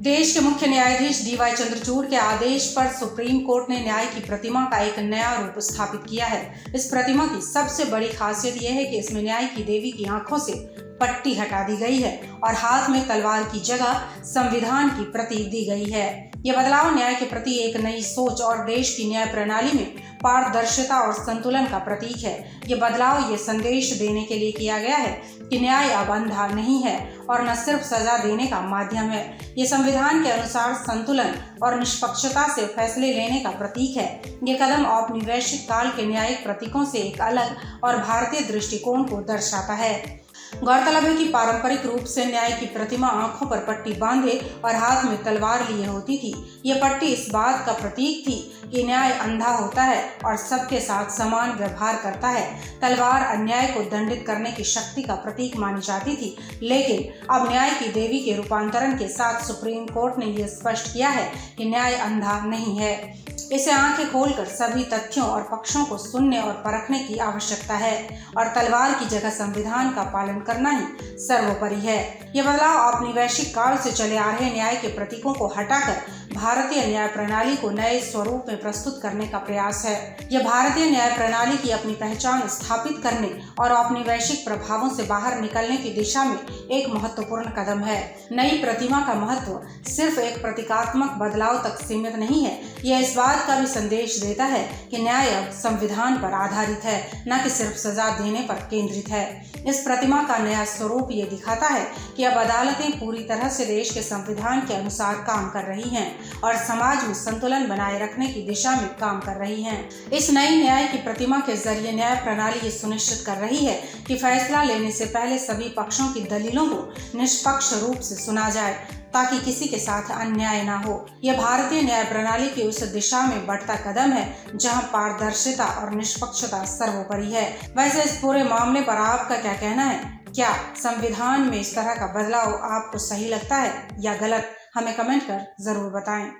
देश के मुख्य न्यायाधीश डी.वाई. चंद्रचूड़ के आदेश पर सुप्रीम कोर्ट ने न्याय की प्रतिमा का एक नया रूप स्थापित किया है। इस प्रतिमा की सबसे बड़ी खासियत यह है कि इसमें न्याय की देवी की आंखों से पट्टी हटा दी गई है और हाथ में तलवार की जगह संविधान की प्रतीक दी गई है। यह बदलाव न्याय के प्रति एक नई सोच और देश की न्याय प्रणाली में पारदर्शिता और संतुलन का प्रतीक है। ये बदलाव ये संदेश देने के लिए किया गया है कि न्याय अब अंधा नहीं है और न सिर्फ सजा देने का माध्यम है। ये संविधान के अनुसार संतुलन और निष्पक्षता से फैसले लेने का प्रतीक है। ये कदम औपनिवेशिक काल के न्यायिक प्रतीकों से एक अलग और भारतीय दृष्टिकोण को दर्शाता है। गौरतलब है कि पारंपरिक रूप से न्याय की प्रतिमा आंखों पर पट्टी बांधे और हाथ में तलवार लिए होती थी। ये पट्टी इस बात का प्रतीक थी कि न्याय अंधा होता है और सबके साथ समान व्यवहार करता है। तलवार अन्याय को दंडित करने की शक्ति का प्रतीक मानी जाती थी, लेकिन अब न्याय की देवी के रूपांतरण के साथ सुप्रीम कोर्ट ने यह स्पष्ट किया है कि न्याय अंधा नहीं है। इसे आंखें खोलकर सभी तथ्यों और पक्षों को सुनने और परखने की आवश्यकता है और तलवार की जगह संविधान का पालन करना ही सर्वोपरि है। यह बदलाव औपनिवेशिक काल से चले आ रहे न्याय के प्रतीकों को हटाकर भारतीय न्याय प्रणाली को नए स्वरूप में प्रस्तुत करने का प्रयास है। यह भारतीय न्याय प्रणाली की अपनी पहचान स्थापित करने और औपनिवेशिक प्रभावों से बाहर निकलने की दिशा में एक महत्वपूर्ण कदम है। नई प्रतिमा का महत्व सिर्फ एक प्रतीकात्मक बदलाव तक सीमित नहीं है, यह इस बात का भी संदेश देता है कि न्याय अब संविधान पर आधारित है, न कि सिर्फ सजा देने पर केंद्रित है। इस प्रतिमा का नया स्वरूप ये दिखाता है कि अब अदालतें पूरी तरह से देश के संविधान के अनुसार काम कर रही हैं और समाज में संतुलन बनाए रखने की दिशा में काम कर रही हैं। इस नई न्याय की प्रतिमा के जरिए न्याय प्रणाली ये सुनिश्चित कर रही है कि फैसला लेने से पहले सभी पक्षों की दलीलों को निष्पक्ष रूप से सुना जाए ताकि किसी के साथ अन्याय ना हो। यह भारतीय न्याय प्रणाली की उस दिशा में बढ़ता कदम है जहां पारदर्शिता और निष्पक्षता सर्वोपरि है। वैसे इस पूरे मामले पर आपका क्या कहना है? क्या संविधान में इस तरह का बदलाव आपको सही लगता है या गलत? हमें कमेंट कर जरूर बताएं।